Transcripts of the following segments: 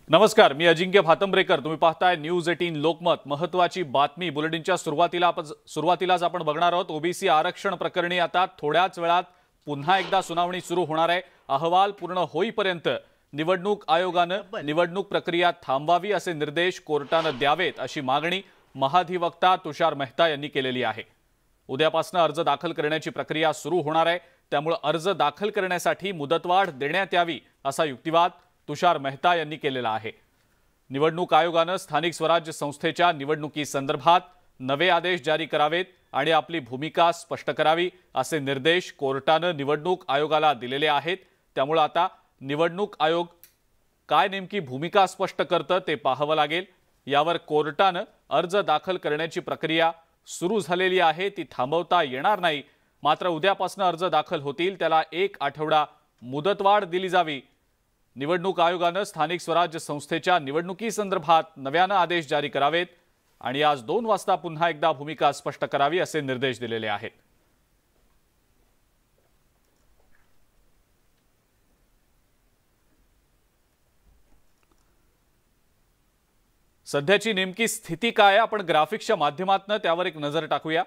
नमस्कार, मी अजिंक्य भातंब्रेकर। तुम्ही पाहताय न्यूज 18 लोकमत। महत्त्वाची बातमी बुलेटिनच्या सुरुवातीलाच आपण बघणार आहोत। ओबीसी आरक्षण प्रकरणी आता थोड्याच वेळात पुन्हा एकदा सुनावणी सुरू होणार आहे। अहवाल पूर्ण होईपर्यंत निवडणूक आयोगाने निवडणूक प्रक्रिया थांबवावी असे निर्देश कोर्टाने द्यावेत अशी मागणी महाधिवक्ता तुषार मेहता यांनी केलेली आहे। उद्यापासून अर्ज दाखल करण्याची प्रक्रिया सुरू होणार आहे, त्यामुळे अर्ज दाखल करण्यासाठी मुदतवाढ देण्यात यावी असा युक्तिवाद तुषार मेहता यांनी केलेला आहे। निवडणूक आयोगाने स्थानिक स्वराज्य संस्थेच्या निवडणुकीसंदर्भात नवे आदेश जारी करावेत आणि आपली भूमिका स्पष्ट करावी असे निर्देश कोर्टाने निवडणूक आयोगाला दिलेले आहेत। त्यामुळे आता निवडणूक आयोग काय नेमकी भूमिका स्पष्ट करतं ते पाहावं लागेल। यावर कोर्टाने अर्ज दाखल करण्याची प्रक्रिया सुरू झालेली आहे, ती थांबवता येणार नाही। मात्र उद्यापासून अर्ज दाखल होतील त्याला 1 आठवडा मुदतवाढ दिली जावी। निवडणूक आयोगाने स्थानिक स्वराज्य संस्थेच्या निवडणुकीसंदर्भात नव्याने आदेश जारी करावेत आणि आज 2 वाजता पुन्हा एकदा भूमिका स्पष्ट करावी असे निर्देश दिलेले आहेत। सध्याची नेमकी स्थिती काय आहे, आपण ग्राफिक्सच्या माध्यमातून त्यावर एक नजर टाकूया।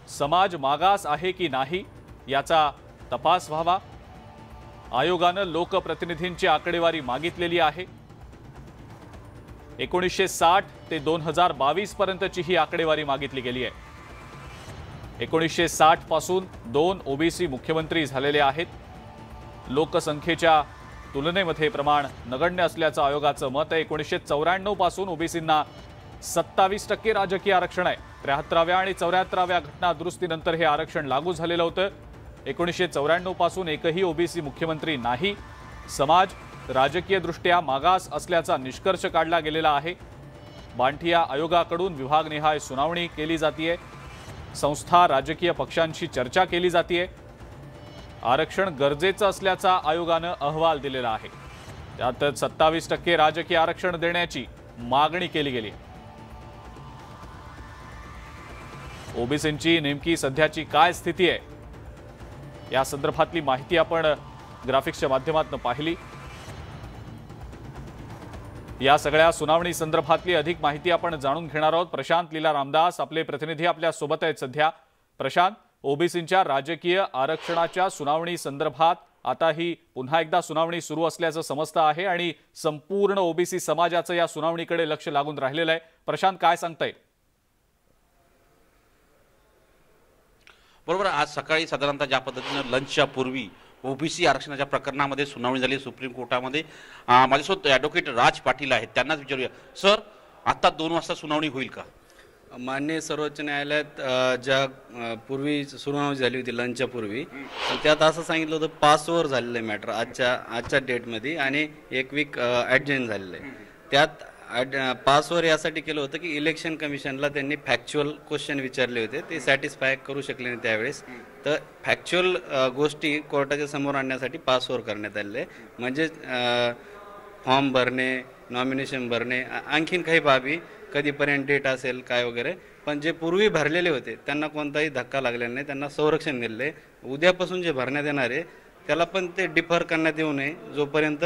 समाज मागास आहे की नाही याचा तपास व्हावा। आयोगाने लोकप्रतिनिधींची आकडेवारी मागितलेली आहे। 1960 ते 2022 पर्यंतची ही आकडेवारी मागितली गेली आहे। 1960 पासून 2 ओबीसी मुख्यमंत्री झालेले आहेत। लोकसंख्येच्या तुलनेमध्ये प्रमाण नगण्य असल्याचं आयोगाचं मत आहे। 1994 पासून ओबीसींना 27% राजकीय आरक्षण आहे। 73व्या आणि 74व्या घटना दुरुस्तीनंतर हे आरक्षण लागू झालेलं होतं। 1994 पासून एकही ओबीसी मुख्यमंत्री नाही। समाज राजकीय दृष्ट्या मागास असल्याचा निष्कर्ष काढला गेलेला आहे। बांठिया आयोगाकडून विभागनिहाय सुनावणी केली जाते। संस्था राजकीय पक्षांशी चर्चा केली जाते। आरक्षण गरजेचं असल्याचा आयोगाने अहवाल दिलेला आहे। त्यात 27% राजकीय आरक्षण देण्याची मागणी केली गेली। ओबीसींची नेमकी सध्याची काय स्थिती आहे या संदर्भातली माहिती आपण ग्राफिक्सच्या माध्यमातून पाहिली। या सगळ्या सुनावणी संदर्भातली अधिक माहिती आपण जाणून घेणार आहोत। प्रशांत लीला रामदास आपले प्रतिनिधी आपल्या सोबत आहेत सध्या। प्रशांत, ओबीसींच्या राजकीय आरक्षणाच्या सुनावणी संदर्भात आता ही पुन्हा एकदा सुनावणी सुरू असल्याचं समजतं आहे आणि संपूर्ण ओबीसी समाजाचं या सुनावणीकडे लक्ष लागून राहिलेलं आहे। प्रशांत, काय सांगताय? बरोबर, आज सकाळी साधारणतः ज्या पद्धतीने लंचच्या पूर्वी ओबीसी आरक्षणाच्या प्रकरणामध्ये सुनावणी झाली सुप्रीम कोर्टामध्ये। माझ्यासोबत ॲडव्होकेट राज पाटील आहेत, त्यांनाच विचारूया। सर, आता 2 वाजता सुनावणी होईल का? माननीय सर्वोच्च न्यायालयात ज्या पूर्वी सुनावणी झाली होती लंचच्या पूर्वी, त्यात असं सांगितलं होतं पासवर झालेलं आहे मॅटर आजच्या डेटमध्ये आणि 1 वीक ॲडजस्ट झालेलं आहे। त्यात पासवर यासाठी केलं होतं की इलेक्शन कमिशनला त्यांनी फॅक्च्युअल क्वेश्चन विचारले होते, ते सॅटिस्फाय करू शकले नाही त्यावेळेस। तर फॅक्च्युअल गोष्टी कोर्टाच्या समोर आणण्यासाठी पासवर करण्यात आलेले, म्हणजे फॉर्म भरणे, नॉमिनेशन भरणे, आणखीन काही बाबी, कधीपर्यंत डेट असेल काय वगैरे। पण जे पूर्वी भरलेले होते त्यांना कोणताही धक्का लागलेला नाही, त्यांना संरक्षण दिलेलं आहे। उद्यापासून जे भरण्यात येणार आहे त्याला पण ते डिफर करण्यात येऊ नये, जोपर्यंत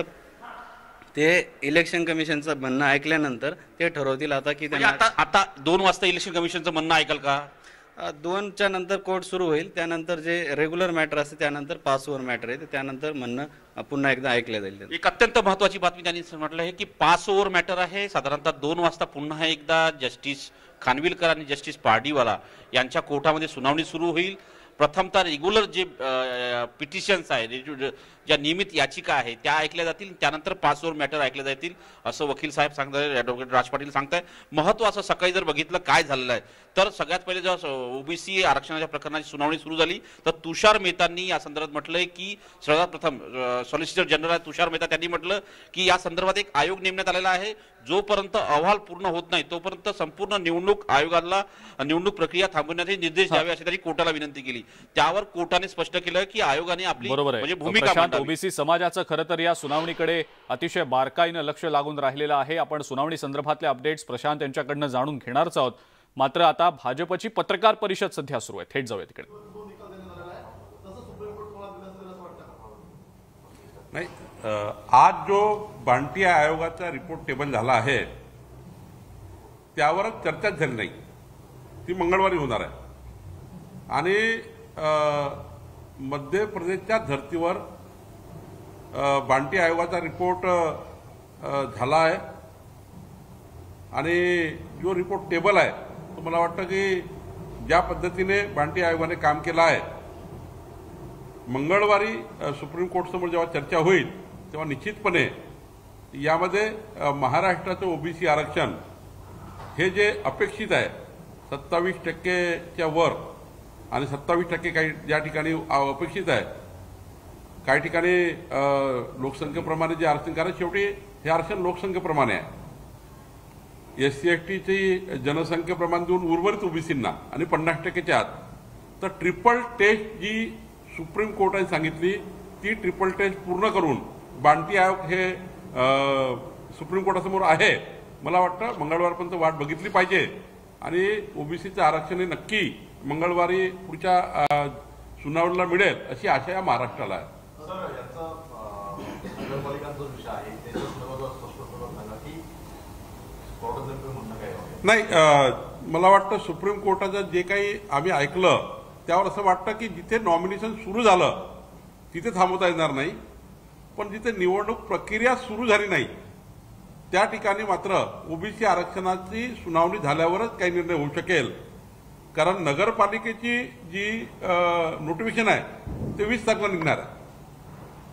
ते इलेक्शन कमिशनचं म्हणणं ऐकल्यानंतर ते ठरवतील आता की आता 2 वाजता इलेक्शन कमिशनचं म्हणणं ऐकाल का? 2च्या नंतर कोर्ट सुरू होईल, त्यानंतर जे रेग्युलर मॅटर असते त्यानंतर पासवर मॅटर आहे, त्यानंतर म्हणणं पुन्हा एकदा ऐकलं जाईल। एक अत्यंत महत्त्वाची बातमी त्यांनी म्हटलं आहे की पासवर मॅटर आहे। साधारणतः 2 वाजता पुन्हा एकदा जस्टिस खानविलकर आणि जस्टिस पार्डीवाला यांच्या कोर्टामध्ये सुनावणी सुरू होईल। प्रथमतः रेग्युलर जे पिटिशन्स आहेत, ज्या नियमित याचिका आहे त्या ऐकल्या जातील, त्यानंतर पासवर मॅटर ऐकले जातील असं वकील साहेब सांगताय, ॲडव्होकेट राज पाटील सांगताय। महत्त्वाचं सकाळी जर बघितलं काय झालेलं आहे तर सगळ्यात पहिले जेव्हा ओबीसी आरक्षणाच्या प्रकरणाची सुनावणी सुरू झाली तर तुषार मेहतांनी या संदर्भात म्हटलंय की सर्वात प्रथम सॉलिसिटर जनरल तुषार मेहता त्यांनी म्हटलं की या संदर्भात एक आयोग नेमण्यात आलेला आहे। जोपर्यंत अहवाल पूर्ण होत नाही तोपर्यंत संपूर्ण निवडणूक आयोगाला निवडणूक प्रक्रिया थांबवण्याचे निर्देश द्यावे अशी त्यांनी कोर्टाला विनंती केली। त्यावर कोर्टाने स्पष्ट केलं की आयोगाने आपली म्हणजे भूमिका मांडावी। ओबीसी समाजाचं खरं तर या सुनावणीकडे अतिशय बारकाईने लक्ष लागून राहिलेलं आहे। आपण सुनावणी संदर्भातले अपडेट्स प्रशांत यांच्याकडनं जाणून घेणारच आहोत। मात्र आता भाजपची पत्रकार परिषद सध्या सुरू आहे, थेट जाऊया तिकडे। नाही, आज जो भांटी आयोगाचा रिपोर्ट टेबल झाला आहे त्यावर चर्चाच झाली नाही, ती मंगळवारी होणार आहे. आणि मध्य प्रदेशच्या धर्तीवर भांटी आयोगाचा रिपोर्ट झाला आहे आणि जो रिपोर्ट टेबल आहे तो मला वाटतं की ज्या पद्धतीने भांटी आयोगाने काम केलं आहे, मंगळवारी सुप्रीम कोर्टसमोर जेव्हा चर्चा होईल तेव्हा निश्चितपणे यामध्ये महाराष्ट्राचं ओबीसी आरक्षण हे जे अपेक्षित आहे 27%च्या वर आणि 27% काही ज्या ठिकाणी अपेक्षित आहे, काही ठिकाणी लोकसंख्येप्रमाणे जे आरक्षण, कारण शेवटी हे आरक्षण लोकसंख्येप्रमाणे आहे. SC STची जनसंख्येप्रमाणे देऊन उर्वरित ओबीसींना आणि 50%च्या आत. तर ट्रिपल टेस्ट जी सुप्रीम कोर्टाने सांगितली ती ट्रिपल टेस्ट पूर्ण करून भांटी आयोग हे सुप्रीम कोर्टासमोर आहे. मला वाटतं मंगळवारपर्यंत वाट बघितली पाहिजे आणि ओबीसीचं आरक्षण हे नक्की मंगळवारी पुढच्या सुनावणीला मिळेल अशी आशा या महाराष्ट्राला आहे. नाही, मला वाटतं सुप्रीम कोर्टाचं जे काही आम्ही ऐकलं त्यावर असं वाटतं की जिथे नॉमिनेशन सुरू झालं तिथे थांबवता येणार नाही, पण जिथे निवडणूक प्रक्रिया सुरू झाली नाही त्या ठिकाणी मात्र ओबीसी आरक्षणाची सुनावणी झाल्यावरच काही निर्णय होऊ शकेल. कारण नगरपालिकेची जी नोटिफिकेशन आहे ते 20 तारखेला निघणार आहे.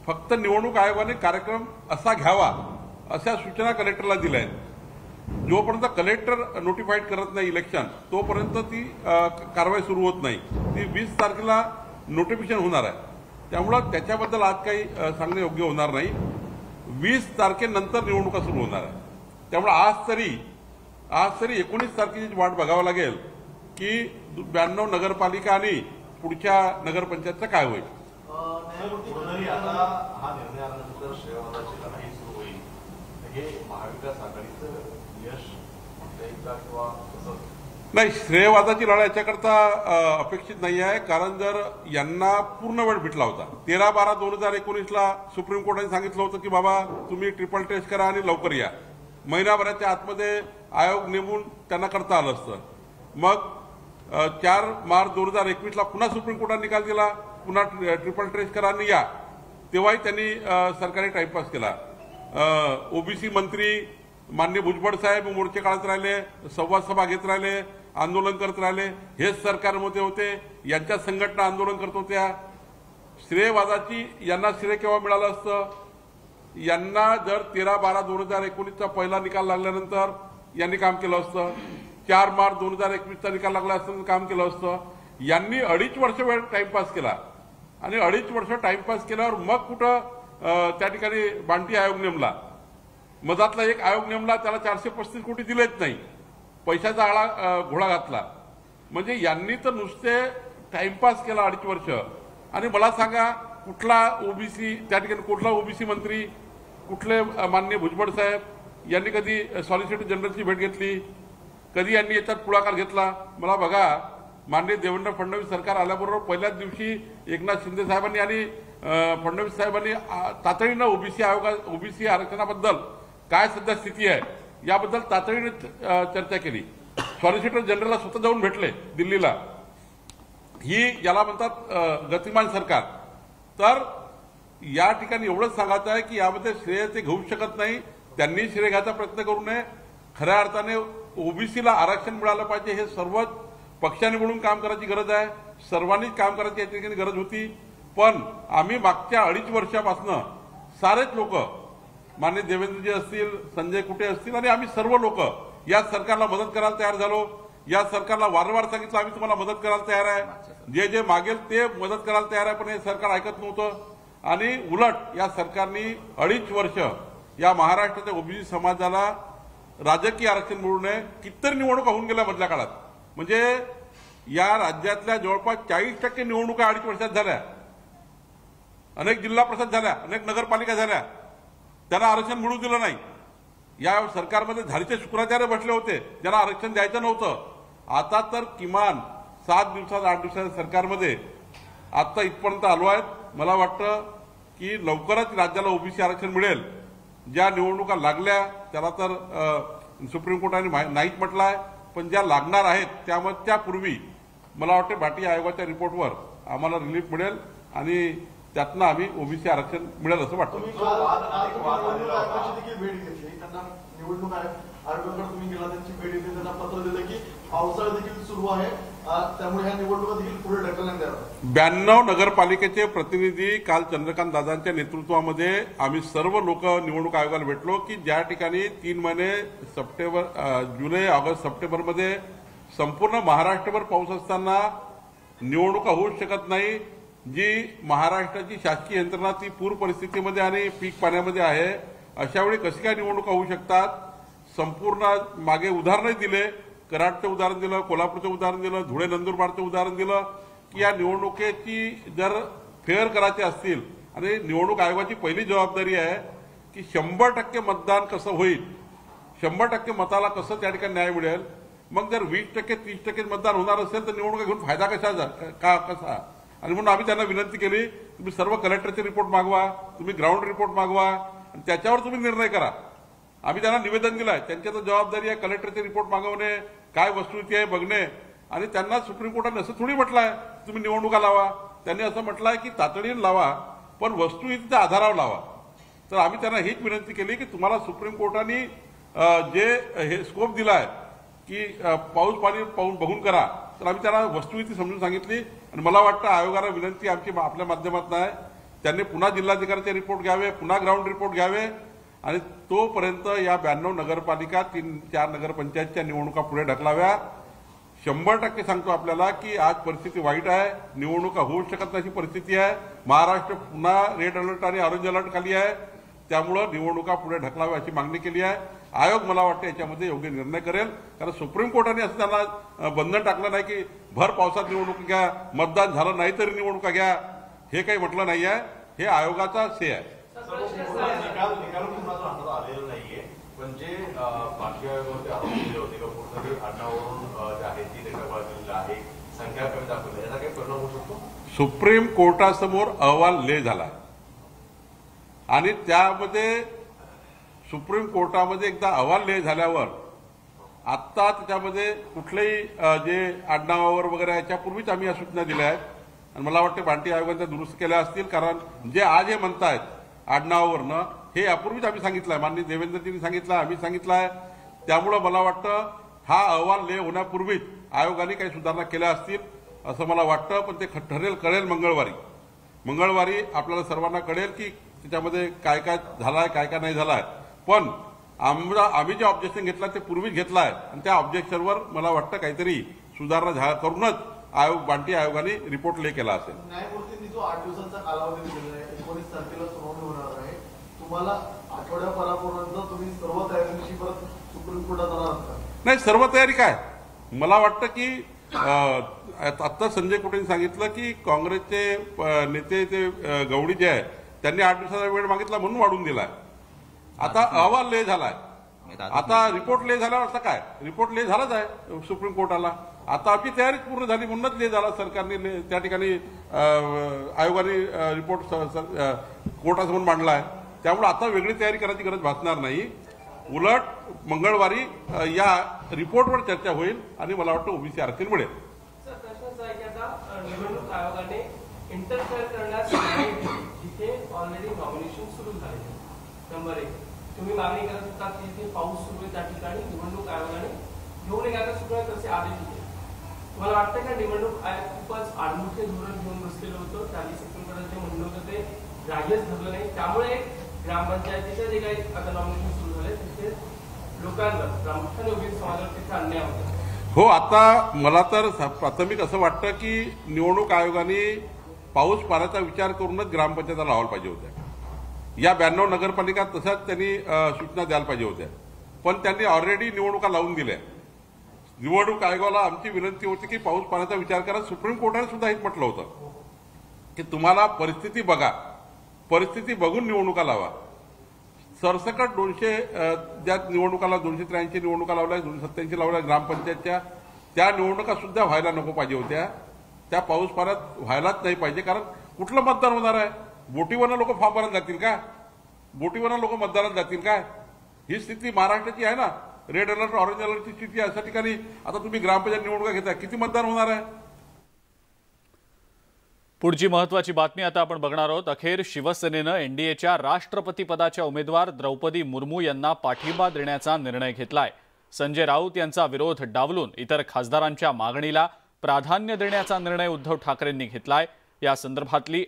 फक्त निवडणूक आयोगाने कार्यक्रम असा घ्यावा अशा सूचना कलेक्टरला दिल्या आहेत. जोपर्यंत कलेक्टर नोटिफाईड करत नाही इलेक्शन तोपर्यंत ती कारवाई सुरू होत नाही. ती 20 तारखेला नोटिफिकेशन होणार आहे. त्यामुळं त्याच्याबद्दल आज काही सांगणे योग्य होणार नाही. 20 तारखेनंतर निवडणुका सुरू होणार आहे. त्यामुळे आज तरी 19 तारखेची वाट बघावं लागेल की 92 नगरपालिका आणि पुढच्या नगरपंचायतचं काय होईल. आता हा निर्णय आल्यानंतर श्रेयवादाची लढाई सुरू होईल. हे महाविकास आघाडीचं यश एकदा किंवा नाही, श्रेयवादाची लढाई याच्याकरता अपेक्षित नाही आहे. कारण जर यांना पूर्ण वेळ भेटला होता 13/12/2019ला सुप्रीम कोर्टाने सांगितलं होतं की बाबा तुम्ही ट्रिपल टेस्ट करा आणि लवकर या. महिनाभराच्या आतमध्ये आयोग नेमून त्यांना करता आलं असतं. मग 4 मार्च 2021ला पुन्हा सुप्रीम कोर्टाने निकाल दिला, पुन्हा ट्रिपल टेस्ट करा आणि या. तेव्हाही त्यांनी सरकारी टाइमपास केला. ओबीसी मंत्री माननीय भुजबळ साहेब मोर्चे काढत राहिले, संवाद सभा घेत राहिले, आंदोलन करत राहिले. हेच सरकारमध्ये होते, यांच्या संघटना आंदोलन करत होत्या. श्रेयवादाची यांना श्रेय केव्हा मिळालं असतं? यांना जर 13/12/2019चा पहिला निकाल लागल्यानंतर यांनी काम केलं असतं. 4 मार्च 2021चा निकाल लागला असतं काम केलं असतं. यांनी 2.5 वर्ष वेळ टाइमपास केला आणि 2.5 वर्ष टाइमपास केल्यावर मग कुठं त्या ठिकाणी भांटी आयोग नेमला. मधातला एक आयोग नेमला, त्याला 435 कोटी दिलेच नाही. पैशाचा आळा घोडा घातला. म्हणजे यांनी तर नुसते टाइमपास केला 2.5 वर्ष. आणि मला सांगा कुठला ओबीसी त्या ठिकाणी कुठला ओबीसी मंत्री, कुठले माननीय भुजबळ साहेब यांनी कधी सॉलिसिटर जनरलची भेट घेतली? कधी यांनी याच्यात पुढाकार घेतला? मला बघा, माननीय देवेंद्र फडणवीस सरकार आल्याबरोबर पहिल्याच दिवशी एकनाथ शिंदे साहेबांनी आणि फडणवीस साहेबांनी तातडीनं ओबीसी आरक्षणाबद्दल काय सध्या स्थिती आहे याबद्दल तातडीने चर्चा केली. सॉलिसिटर जनरलला स्वतः जाऊन भेटले दिल्लीला. ही याला म्हणतात गतिमान सरकार. तर या ठिकाणी एवढंच सांगायचं आहे की यामध्ये श्रेय ते घेऊ शकत नाही. त्यांनी श्रेय घ्यायचा प्रयत्न करू नये. खऱ्या अर्थाने ओबीसीला आरक्षण मिळालं पाहिजे हे सर्वच पक्षाने मिळून काम करायची गरज आहे. सर्वांनीच काम करायची या ठिकाणी गरज होती. पण आम्ही मागच्या 2.5 वर्षापासून सारेच लोक, माननीय देवेंद्रजी असतील, संजय कुटे असतील आणि आम्ही सर्व लोक या सरकारला मदत करायला तयार झालो. या सरकारला वारंवार सांगितलं आम्ही तुम्हाला मदत करायला तयार आहे. जे जे मागेल ते मदत करायला तयार आहे. पण हे सरकार ऐकत नव्हतं. आणि उलट या सरकारने 2.5 वर्ष या महाराष्ट्राच्या ओबीसी समाजाला राजकीय आरक्षण मिळू नये कितीतरी निवडणुका होऊन गेल्या मधल्या काळात. म्हणजे या राज्यातल्या जवळपास 40% निवडणुका 2.5 वर्षात झाल्या. अनेक जिल्हा परिषद झाल्या, अनेक नगरपालिका झाल्या. त्यांना आरक्षण मिळू दिलं नाही. या सरकारमध्ये धारीचे शुक्राचार्य बसले होते ज्यांना आरक्षण द्यायचं नव्हतं. आता तर किमान 7 दिवसात 8 दिवसाच्या सरकारमध्ये आता इथपर्यंत आलो आहेत. मला वाटतं की लवकरच राज्याला ओबीसी आरक्षण मिळेल. ज्या निवडणुका लागल्या त्याला तर सुप्रीम कोर्टाने नाहीच म्हटलंय, पण ज्या लागणार आहेत त्यामध्ये त्यापूर्वी मला वाटते भाटी आयोगाच्या रिपोर्टवर आम्हाला रिलीफ मिळेल आणि त्यातनं आम्ही ओबीसी आरक्षण मिळेल असं वाटतं. तुम्ही निवडणूक आयोगाची देखील भेट घेतली, त्यांना निवडणूक आयोगाकडे तुम्ही गेला, त्यांची भेट घेतली, त्यांना पत्र दिलं की पावसाळा देखील सुरू आहे, त्यामुळे ह्या निवडणुका देखील पुढे ढकलण्यात याव्या. 92 नगरपालिकेचे प्रतिनिधी काल चंद्रकांत दादांच्या नेतृत्वामध्ये आम्ही सर्व लोक निवडणूक आयोगाला भेटलो की ज्या ठिकाणी 3 महिने जुलै ऑगस्ट सप्टेंबरमध्ये संपूर्ण महाराष्ट्रभर पाऊस असताना निवडणुका होऊ शकत नाही, जी महाराष्ट्राची शासकीय यंत्रणा ती पूर परिस्थितीमध्ये आणि पीक पाण्यामध्ये आहे, अशा वेळी कशी काय निवडणुका होऊ शकतात. संपूर्ण मागे उदाहरणही दिले, कराडचं उदाहरण दिलं, कोल्हापूरचं उदाहरण दिलं, धुळे नंदुरबारचं उदाहरण दिलं की या निवडणुकीची जर फेअर करायची असतील आणि निवडणूक आयोगाची पहिली जबाबदारी आहे की 100% मतदान कसं होईल, 100% मताला कसं त्या ठिकाणी न्याय मिळेल. मग जर 20% 30% मतदान होणार असेल तर निवडणुका घेऊन फायदा कसा. आणि म्हणून आम्ही त्यांना विनंती केली, तुम्ही सर्व कलेक्टरचे रिपोर्ट मागवा, तुम्ही ग्राउंड रिपोर्ट मागवा आणि त्याच्यावर तुम्ही निर्णय करा. आम्ही त्यांना निवेदन दिलं आहे, त्यांची तर जबाबदारी आहे कलेक्टरचे रिपोर्ट मागवणे, काय वस्तुस्थिती आहे बघणे. आणि त्यांना सुप्रीम कोर्टाने असं थोडी म्हटलं आहे तुम्ही निवडणुका लावा, त्यांनी असं म्हटलं आहे की तातडीने लावा पण वस्तुस्थितीच्या आधारावर लावा. तर आम्ही त्यांना हीच विनंती केली की तुम्हाला सुप्रीम कोर्टाने जे हे स्कोप दिला आहे की पाऊस पाणी पाहून बघून करा, तर आम्ही त्यांना वस्तुस्थिती समजून सांगितली. आणि मला वाटतं आयोगाला विनंती आमची आपल्या माध्यमातून आहे, त्यांनी पुन्हा जिल्हाधिकाऱ्याचे रिपोर्ट घ्यावे, पुन्हा ग्राउंड रिपोर्ट घ्यावे आणि तोपर्यंत या 92 नगरपालिका 3-4 नगरपंचायतच्या निवडणुका पुढे ढकलाव्या. 100% सांगतो आपल्याला की आज परिस्थिती वाईट आहे, निवडणुका होऊ शकत नाही परिस्थिती आहे. महाराष्ट्र पुन्हा रेड अलर्ट आणि ऑरेंज अलर्ट खाली आहे, त्यामुळं निवडणुका पुढे ढकलाव्या अशी मागणी केली आहे. आयोग मला वाटतं याच्यामध्ये योग्य निर्णय करेल, कारण सुप्रीम कोर्टाने असं त्यांना बंधन टाकलं नाही की भर पावसात निवडणूक घ्या, मतदान झालं नाही तरी निवडणुका घ्या, हे काही म्हटलं नाही आहे. हे आयोगाचा से आहे. निकाल पुन्हा तो हातात आलेला नाहीये, पण जे बाकी आयोगावरती आरोप केले होते का पूर्ण आडनावावरून जे आहे ती रेखापाळ केलेली आहे, संख्या कमी दाखवली, याचा काही परिणाम होऊ शकतो. सुप्रीम कोर्टासमोर अहवाल ले झाला आणि त्यामध्ये सुप्रीम कोर्टामध्ये एकदा अहवाल ले झाल्यावर आत्ता त्याच्यामध्ये कुठलेही जे आडनावावर वगैरे याच्यापूर्वीच आम्ही या सूचना दिल्या आहेत आणि मला वाटतं भाटी आयोगाने दुरुस्त केल्या असतील, कारण जे आज हे म्हणतायत आडनावावरनं हे यापूर्वीच आम्ही सांगितलं आहे, माननीय देवेंद्रजींनी सांगितलं, आम्ही सांगितलं आहे. त्यामुळं मला वाटतं हा अहवाल ले होण्यापूर्वीच आयोगाने काही सुधारणा केल्या असतील असं मला वाटतं. पण ते कळेल मंगळवारी आपल्याला सर्वांना कळेल की त्याच्यामध्ये काय काय झालाय, काय काय नाही झालाय. पण आम्ही जे ऑब्जेक्शन घेतला ते पूर्वीच घेतला आहे आणि त्या ऑब्जेक्शनवर मला वाटतं काहीतरी सुधारणा करूनच भाटी आयोगाने रिपोर्ट ले केला असेल. न्यायमूर्तींनी जो 8 दिवसांचा कालावधी दिलेला आहे, 19 तारखेला सुनावणी होणार आहे, तुम्हाला आठवड्याभरापर्यंत तुम्ही सर्व तयारीनिशी परत सुप्रीम कोर्टात जाणार आहात? नाही, सर्व तयारी काय, मला वाटतं की आता संजय कुटेंनी सांगितलं की काँग्रेसचे नेते ते गवडी जे आहे त्यांनी 8 दिवसाचा वेळ मागितला म्हणून वाढून दिलाय. आता अहवाल ले झालाय, आता रिपोर्ट ले झाल्यावर आता काय, रिपोर्ट ले झालाच आहे सुप्रीम कोर्टाला. आता आपली तयारीच पूर्ण झाली म्हणूनच ले झाला सरकारने, त्या ठिकाणी आयोगाने रिपोर्ट कोर्टासमोर मांडला आहे. त्यामुळे आता वेगळी तयारी करायची गरज भासणार नाही. उलट मंगळवारी या रिपोर्टवर चर्चा होईल आणि मला वाटतं ओबीसी आरक्षण मिळेल. निवडणूक आयोगाने इंटरफेअर करण्यास जिथे ऑलरेडी नॉमिनेशन सुरू झाले, नंबर 1 तुम्ही मागणी करत होता की जिथे पाऊस सुरू आहे त्या ठिकाणी निवडणूक आयोगाने घेऊन येण्याचा सुद्धा तसे आदेश होते. मला वाटतं का निवडणूक आयोग खूपच आडमुखे धोरण घेऊन बसलेलं होतं, त्यांनी सुप्रीम कोर्टात जे म्हणलं होतं ते ग्राह्यच धरलं नाही. त्यामुळे ग्रामपंचायतीचे जे काही आता नॉमिनेशन सुरू झाले तिथे लोकांवर प्रामुख्याने ओबीसी समाजावर तिथे अन्याय होता. हो, आता मला तर प्राथमिक असं वाटतं की निवडणूक आयोगाने पाऊस पाण्याचा विचार करूनच ग्रामपंचायतीला लावायला पाहिजे होत्या. या 92 नगरपालिका तशाच त्यांनी सूचना द्यायला पाहिजे होत्या, पण त्यांनी ऑलरेडी निवडणुका लावून दिल्या. निवडणूक आयोगाला आमची विनंती होती की पाऊस पाण्याचा विचार करा. सुप्रीम कोर्टाने सुद्धा हेच म्हटलं होतं की तुम्हाला परिस्थिती बघा, परिस्थिती बघून निवडणुका लावा. सरसकट 200 ज्या निवडणुकाला 283 निवडणुका लावल्या, 287 लावल्या ग्रामपंचायतच्या, त्या निवडणुका सुद्धा व्हायला नको पाहिजे होत्या. त्या पाऊस पाण्यात व्हायलाच नाही पाहिजे, कारण कुठलं मतदान होणार आहे. बोटीवरनं लोक फॉर्म भरायला जातील का? बोटीवरनं लोक मतदारात जातील का? ही स्थिती महाराष्ट्राची आहे ना. रेड अलर्ट ऑरेंज अलर्टची स्थिती अशा ठिकाणी आता तुम्ही ग्रामपंचायत निवडणुका घेताय, किती मतदान होणार आहे? पुढची महत्त्वाची बातमी आता आपण बघणार आहोत. अखेर शिवसेनेनं एनडीएच्या राष्ट्रपती पदाच्या उमेदवार द्रौपदी मुर्मू यांना पाठिंबा देण्याचा निर्णय घेतलाय. संजय राऊत यांचा विरोध डावलून इतर खासदारांच्या मागणीला प्राधान्य देण्याचा निर्णय उद्धव ठाकरेंनी घेतलाय. या संदर्भातली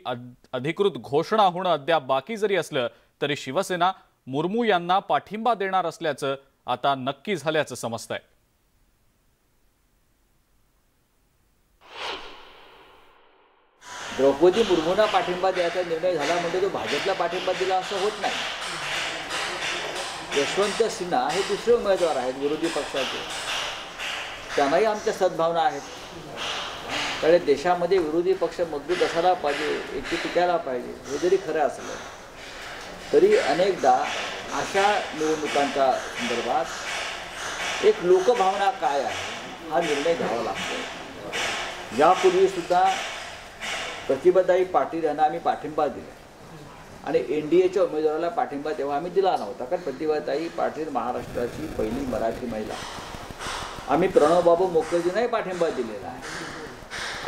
अधिकृत घोषणा होणं अद्याप बाकी जरी असलं तरी शिवसेना मुर्मू यांना पाठिंबा देणार असल्याचं आता नक्की झाल्याचं समजतंय. द्रौपदी मुर्मूंना पाठिंबा द्यायचा निर्णय झाला म्हणजे तो भाजपला पाठिंबा दिला असं होत नाही. यशवंत सिन्हा हे दुसरे उमेदवार आहेत विरोधी पक्षाचे, त्यांनाही आमच्या सद्भावना आहेत. त्यामुळे देशामध्ये विरोधी पक्ष मजबूत असायला पाहिजे, एकी टिकायला पाहिजे. हे जरी खरं असलं तरी अनेकदा अशा निवडणुकांच्या संदर्भात एक लोकभावना काय आहे हा निर्णय घ्यावा लागतो. यापूर्वीसुद्धा प्रतिभाताई पाटील यांना आम्ही पाठिंबा दिला आणि एनडीएच्या उमेदवाराला पाठिंबा तेव्हा आम्ही दिला नव्हता, कारण प्रतिभाताई पाटील महाराष्ट्राची पहिली मराठी महिला. आम्ही प्रणवबाबू मुखर्जींनाही पाठिंबा दिलेला आहे.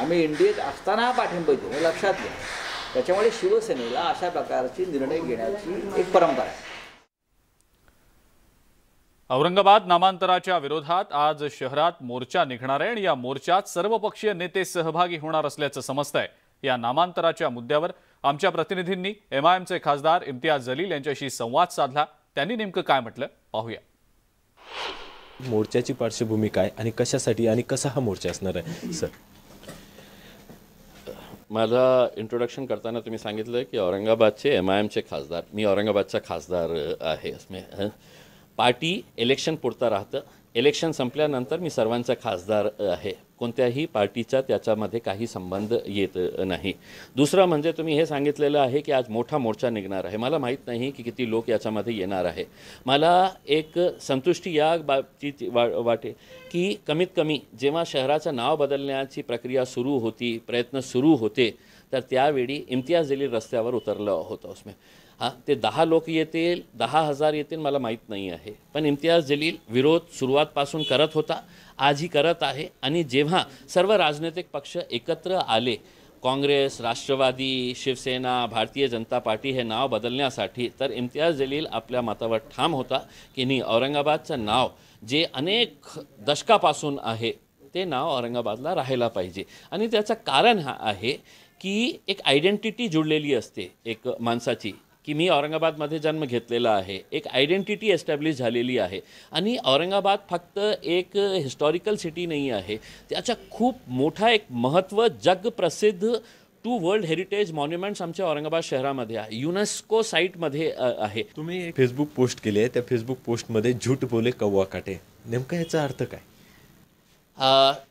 आम्ही एनडीएत असताना पाठिंबा दिला, हे लक्षात घ्या. त्याच्यामुळे शिवसेनेला अशा प्रकारची निर्णय घेण्याची एक परंपरा आहे. औरंगाबाद नामांतराच्या विरोधात आज शहरात मोर्चा निघणार आहे आणि या मोर्चात सर्वपक्षीय नेते सहभागी होणार असल्याचं समजतंय. या नामांतराच्या मुद्द्यावर आमच्या प्रतिनिधींनी एमआयएमचे खासदार इम्तियाज जलील यांच्याशी संवाद साधला. त्यांनी नेमकं काय म्हटलं पाहूया. मोर्चाची पार्श्वभूमी काय आणि कशासाठी आणि कसा हा मोर्चा असणार आहे सर? माझा इंट्रोडक्शन करताना तुम्ही सांगितलं की औरंगाबादचे एमआयएमचे खासदार, मी औरंगाबादचा खासदार आहे. इसमें पार्टी इलेक्शन पुरता राहतं, इलेक्शन संपल्यानंतर मी सर्वांचा खासदार आहे. कोणत्याही पार्टीचा त्याच्यामध्ये काही संबंध येत नाही. दुसरं म्हणजे तुम्ही हे सांगितलेलं आहे की आज मोठा मोर्चा निघणार आहे. मला माहीत नाही की किती लोक याच्यामध्ये येणार आहे. मला एक संतुष्टी या बाबतीत वाटे की कमीत कमी जेव्हा शहराचं नाव बदलण्याची प्रक्रिया सुरू होती, प्रयत्न सुरू होते, तर त्यावेळी इम्तियाज जलील रस्त्यावर उतरलं होतं. उसमें ते 10 लोक येतील, 10,000 येतील मला माहीत नाही आहे. पण इम्तियाज जलील विरोध सुरुवातपासून करत होता, आजही करत आहे. आणि जेव्हा सर्व राजनैतिक पक्ष एकत्र आले, काँग्रेस, राष्ट्रवादी, शिवसेना, भारतीय जनता पार्टी हे नाव बदलण्यासाठी, तर इम्तियाज जलील आपल्या मतावर ठाम होता की नाही, औरंगाबादचं नाव जे अनेक दशकापासून आहे ते नाव औरंगाबादला राहायला पाहिजे. आणि त्याचं कारण हा आहे की एक आयडेंटिटी जुळलेली असते एक माणसाची, की मी औरंगाबादमध्ये जन्म घेतलेला आहे, एक आयडेंटिटी एस्टॅब्लिश झालेली आहे. आणि औरंगाबाद फक्त एक हिस्टॉरिकल सिटी नाही आहे, त्याचा खूप मोठा एक महत्त्व, जगप्रसिद्ध 2 वर्ल्ड हेरिटेज मॉन्युमेंट्स आमच्या औरंगाबाद शहरामध्ये आहे, युनेस्को साईटमध्ये आहे. तुम्ही एक फेसबुक पोस्ट केली आहे, त्या फेसबुक पोस्टमध्ये झूठ बोले कौवा काटे, नेमका याचा अर्थ काय?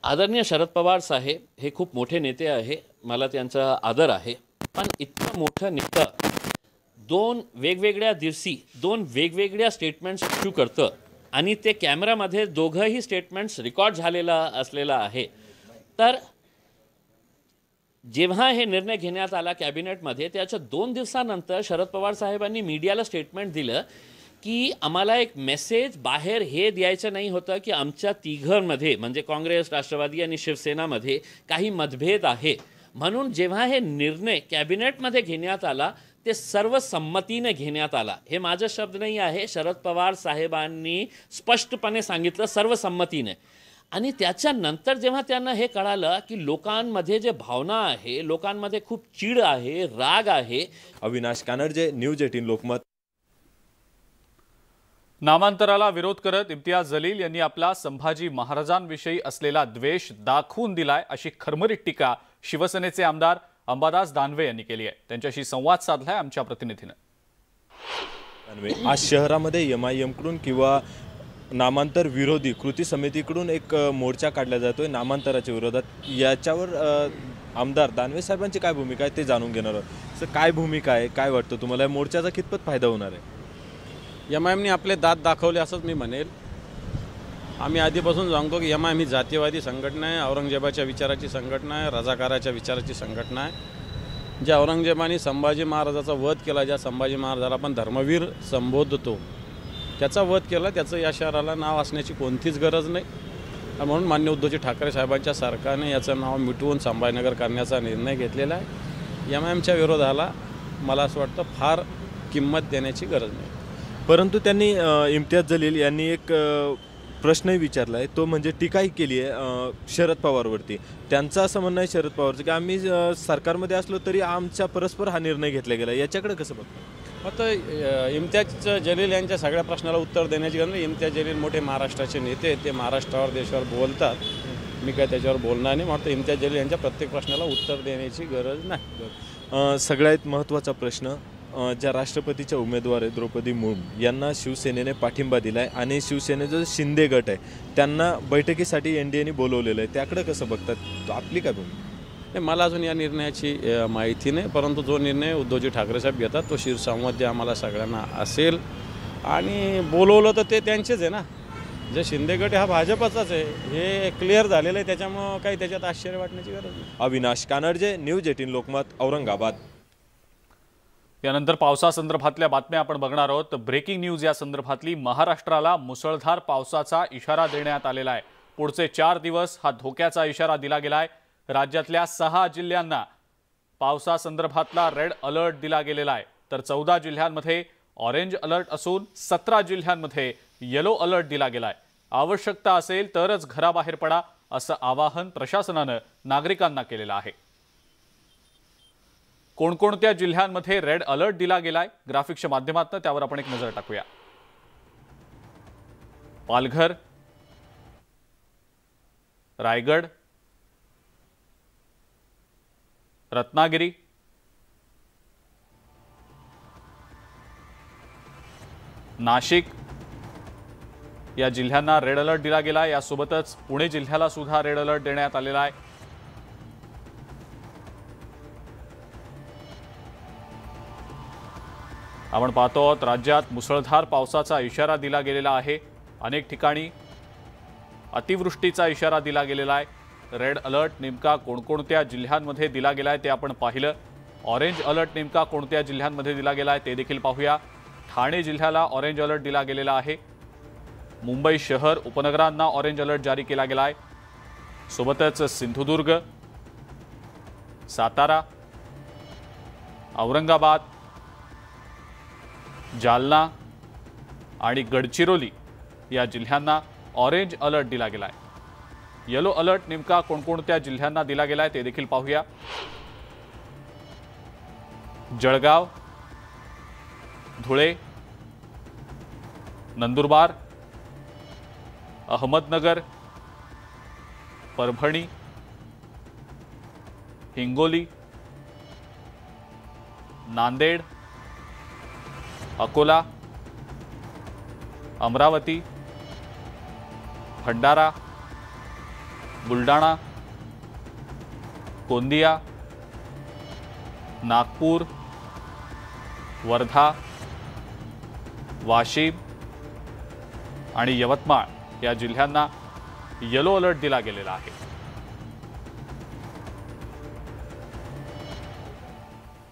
आदरणीय शरद पवार साहेब हे खूप मोठे नेते आहे, मला त्यांचा आदर आहे. पण इतकं मोठं नेतं 2 वेगवेगळ्या दिवशी 2 वेगवेगळ्या स्टेटमेंट्स इश्यू करतं आणि ते कॅमेरामध्ये दोघंही स्टेटमेंट्स रेकॉर्ड झालेला असलेला आहे. तर जेव्हा हे निर्णय घेण्यात आला कॅबिनेटमध्ये, त्याच्या 2 दिवसानंतर शरद पवार साहेबांनी मीडियाला स्टेटमेंट दिलं की आम्हाला एक मेसेज बाहेर हे द्यायचं नाही होतं की आमच्या तिघांमध्ये म्हणजे काँग्रेस, राष्ट्रवादी आणि शिवसेनामध्ये काही मतभेद आहे. म्हणून जेव्हा हे निर्णय कॅबिनेटमध्ये घेण्यात आला ते सर्व संमतीने घेण्यात आला. हे माझं शब्द नाही आहे, शरद पवार साहेबांनी स्पष्टपणे सांगितलं सर्वसंमतीने. आणि त्याच्यानंतर जेव्हा त्यांना हे कळालं की लोकांमध्ये जे भावना आहे, लोकांमध्ये खूप चीड आहे, राग आहे. अविनाश कानडजे, न्यूज 18 लोकमत. नामांतराला विरोध करत इम्तियाज जलील यांनी आपला संभाजी महाराजांविषयी असलेला द्वेष दाखवून दिलाय, अशी खरमरीत टीका शिवसेनेचे आमदार अंबादास दानवे यांनी केली आहे. त्यांच्याशी संवाद साधलाय आमच्या प्रतिनिधीनं. आज शहरामध्ये एमआयएम कडून किंवा नामांतर विरोधी कृती समितीकडून एक मोर्चा काढला जातोय नामांतराच्या विरोधात. याच्यावर आमदार दानवे साहेबांची काय भूमिका आहे ते जाणून घेणार आहोत. सर, काय भूमिका आहे, काय वाटतं तुम्हाला, मोर्चाचा कितपत फायदा होणार आहे? एमआयएमने आपले दात दाखवले असंच मी म्हणेल. आम्ही आधीपासून सांगतो की एमआयएम ही जातीयवादी संघटना आहे, औरंगजेबाच्या विचाराची संघटना आहे, रजाकाराच्या विचाराची संघटना आहे. ज्या औरंगजेबाने संभाजी महाराजाचा वध केला, ज्या संभाजी महाराजाला आपण धर्मवीर संबोधतो, त्याचा वध केला, त्याचं या शहराला नाव असण्याची कोणतीच गरज नाही. आणि म्हणून माननीय उद्धवजी ठाकरे साहेबांच्या सरकारने याचं नाव मिटवून संभाजीनगर करण्याचा निर्णय घेतलेला आहे. MIMच्या विरोधाला मला असं वाटतं फार किंमत देण्याची गरज नाही. परंतु त्यांनी इम्तियाज जलील यांनी एक प्रश्नही विचारला आहे, तो म्हणजे टीकाही केली आहे शरद पवारवरती. त्यांचं असं म्हणणं आहे शरद पवारचं की आम्ही सरकारमध्ये असलो तरी आमच्या परस्पर हा निर्णय घेतला गेला. याच्याकडे कसं बघतो? आता इम्तियाज जलील यांच्या सगळ्या प्रश्नाला उत्तर देण्याची गरज नाही. इम्तियाज जलील मोठे महाराष्ट्राचे नेते आहेत, ते महाराष्ट्रावर देशावर बोलतात, मी काय त्याच्यावर बोलणार नाही. म्हणतो इम्तियाज जलील यांच्या प्रत्येक प्रश्नाला उत्तर देण्याची गरज नाही. सगळ्यात महत्त्वाचा प्रश्न, ज्या राष्ट्रपतीच्या उमेदवार आहेत द्रौपदी मुर्मू यांना शिवसेनेने पाठिंबा दिला आहे आणि शिवसेनेचा जो शिंदे गट आहे त्यांना बैठकीसाठी NDAने बोलवलेलं आहे, त्याकडे कसं बघतात? आपली काय भूमिका? नाही, मला अजून या निर्णयाची माहिती नाही, परंतु जो निर्णय उद्धवजी ठाकरे साहेब घेतात तो शिवसंवादी आम्हाला सगळ्यांना असेल. आणि बोलवलं तर ते त्यांचेच आहे ना, जे शिंदे गट हा भाजपचाच आहे, हे क्लिअर झालेलं आहे. त्याच्यामुळं काही त्याच्यात आश्चर्य वाटण्याची गरज नाही. अविनाश कानडजे, न्यूज 18 लोकमत, औरंगाबाद. यानंतर पावसासंदर्भातल्या बातम्या आपण बघणार आहोत. ब्रेकिंग न्यूज या संदर्भातली. महाराष्ट्राला मुसळधार पावसाचा इशारा देण्यात आलेला आहे. पुढचे 4 दिवस हा धोक्याचा इशारा दिला गेलाय. राज्यातल्या 6 जिल्ह्यांना पावसासंदर्भातला रेड अलर्ट दिला गेलेला आहे, तर 14 जिल्ह्यांमध्ये ऑरेंज अलर्ट असून 17 जिल्ह्यांमध्ये येलो अलर्ट दिला गेलाय. आवश्यकता असेल तरच घराबाहेर पडा असं आवाहन प्रशासनानं नागरिकांना केलेलं आहे. कोणकोणत्या जिल्ह्यांमध्ये रेड अलर्ट दिला गेलाय, ग्राफिक्सच्या माध्यमातून त्यावर आपण एक नजर टाकूया. पालघर, रायगड, रत्नागिरी, नाशिक या जिल्ह्यांना रेड अलर्ट दिला गेला. यासोबतच पुणे जिल्ह्याला सुद्धा रेड अलर्ट देण्यात आलेला आहे. आपण पाहतो आहोत राज्यात मुसळधार पावसाचा इशारा दिला गेलेला आहे. अनेक ठिकाणी अतिवृष्टीचा इशारा दिला गेलेला आहे. रेड अलर्ट नेमका कोणकोणत्या जिल्ह्यांमध्ये दिला गेलाय ते आपण पाहिलं. ऑरेंज अलर्ट नेमका कोणत्या जिल्ह्यांमध्ये दिला गेलाय ते देखील पाहूया. ठाणे जिल्ह्याला ऑरेंज अलर्ट दिला गेलेला आहे. मुंबई शहर उपनगरांना ऑरेंज अलर्ट जारी केला गेलाय. सोबतच सिंधुदुर्ग, सातारा, औरंगाबाद, जालना आणि गडचिरोली या जिल्ह्यांना ऑरेंज अलर्ट दिला गेलाय. येलो अलर्ट नेमका कोणकोणत्या जिल्ह्यांना दिला गेलाय ते देखील पाहूया. जळगाव, धुळे, नंदुरबार, अहमदनगर, परभणी, हिंगोली, नांदेड, अकोला, अमरावती, भंडारा, बुलढाणा, गोंदिया, नागपूर, वर्धा, वाशिम आणि यवतमाळ या जिल्ह्यांना येलो अलर्ट दिला गेलेला आहे.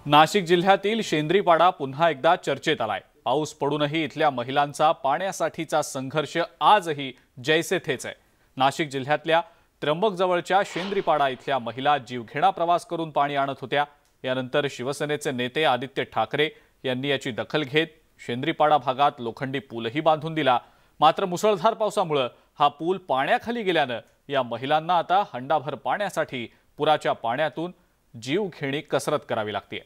नाशिक जिल्ह्यातील शेंद्रीपाडा पुन्हा एकदा चर्चेत आलाय. पाऊस पडूनही इथल्या महिलांचा पाण्यासाठीचा संघर्ष आजही जैसे थेच आहे. नाशिक जिल्ह्यातल्या त्र्यंबकजवळच्या शेंद्रीपाडा इथल्या महिला जीवघेणा प्रवास करून पाणी आणत होत्या. यानंतर शिवसेनेचे नेते आदित्य ठाकरे यांनी याची दखल घेत शेंद्रीपाडा भागात लोखंडी पूलही बांधून दिला. मात्र मुसळधार पावसामुळे हा पूल पाण्याखाली गेल्यानं या महिलांना आता हंडाभर पाण्यासाठी पुराच्या पाण्यातून जीवघेणी कसरत करावी लागते.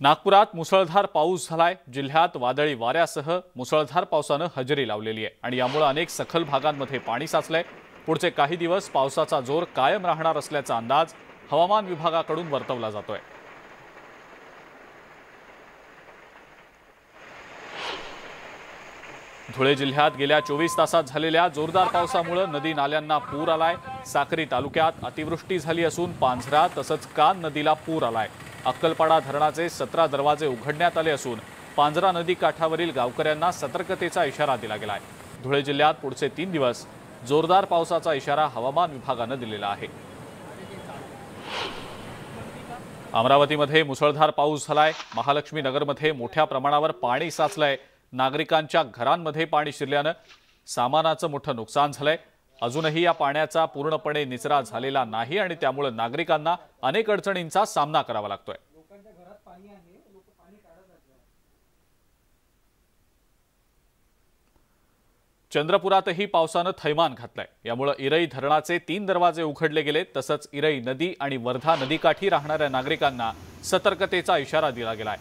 नागपुरात मुसळधार पाऊस झालाय. जिल्ह्यात वादळी वाऱ्यासह मुसळधार पावसानं हजेरी लावलेली आहे आणि यामुळे अनेक सखल भागांमध्ये पाणी साचलंय. पुढचे काही दिवस पावसाचा जोर कायम राहणार असल्याचा अंदाज हवामान विभागाकडून वर्तवला जातोय. धुळे जिल्ह्यात गेल्या 24 तासात झालेल्या जोरदार पावसामुळे नदी नाल्यांना पूर आलाय. साक्री तालुक्यात अतिवृष्टी झाली असून पांझरा तसंच कान नदीला पूर आलाय. अक्कलपाडा धरणाचे 17 दरवाजे उघडण्यात आले असून पांझरा नदी काठावरील गावकऱ्यांना सतर्कतेचा इशारा दिला गेलाय. धुळे जिल्ह्यात पुढचे 3 दिवस जोरदार पावसाचा इशारा हवामान विभागानं दिलेला आहे। अमरावतीमध्ये मुसळधार पाऊस झालाय। महालक्ष्मी नगरमध्ये मोठ्या प्रमाणावर पाणी साचलंय। नागरिकांच्या घरांमध्ये पाणी शिरल्यानं सामानाचं मोठं नुकसान झालंय। अजूनही या पाण्याचा पूर्णपणे निचरा झालेला नाही आणि त्यामुळे नागरिकांना अनेक अडचणींचा सामना करावा लागतोय। चंद्रपुरातही पावसानं थैमान घातलंय। यामुळे इरई धरणाचे 3 दरवाजे उघडले गेले। तसंच इरई नदी आणि वर्धा नदीकाठी राहणाऱ्या नागरिकांना सतर्कतेचा इशारा दिला गेलाय।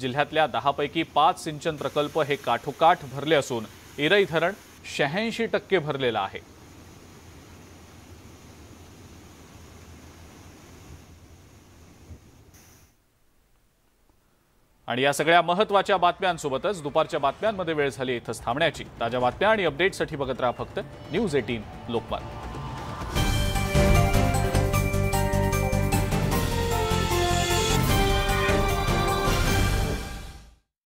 जिल्ह्यातल्या 10 पैकी 5 सिंचन प्रकल्प हे काठोकाठ भरले असून इरई धरण 86% भरलेलं आहे। आणि या सगळ्या महत्त्वाच्या बातम्यांसोबतच दुपारच्या बातम्यांमध्ये वेळ झाली इथंच थांबण्याची। ताज्या बातम्या आणि अपडेट्ससाठी बघत राहा फक्त न्यूज 18 लोकमत।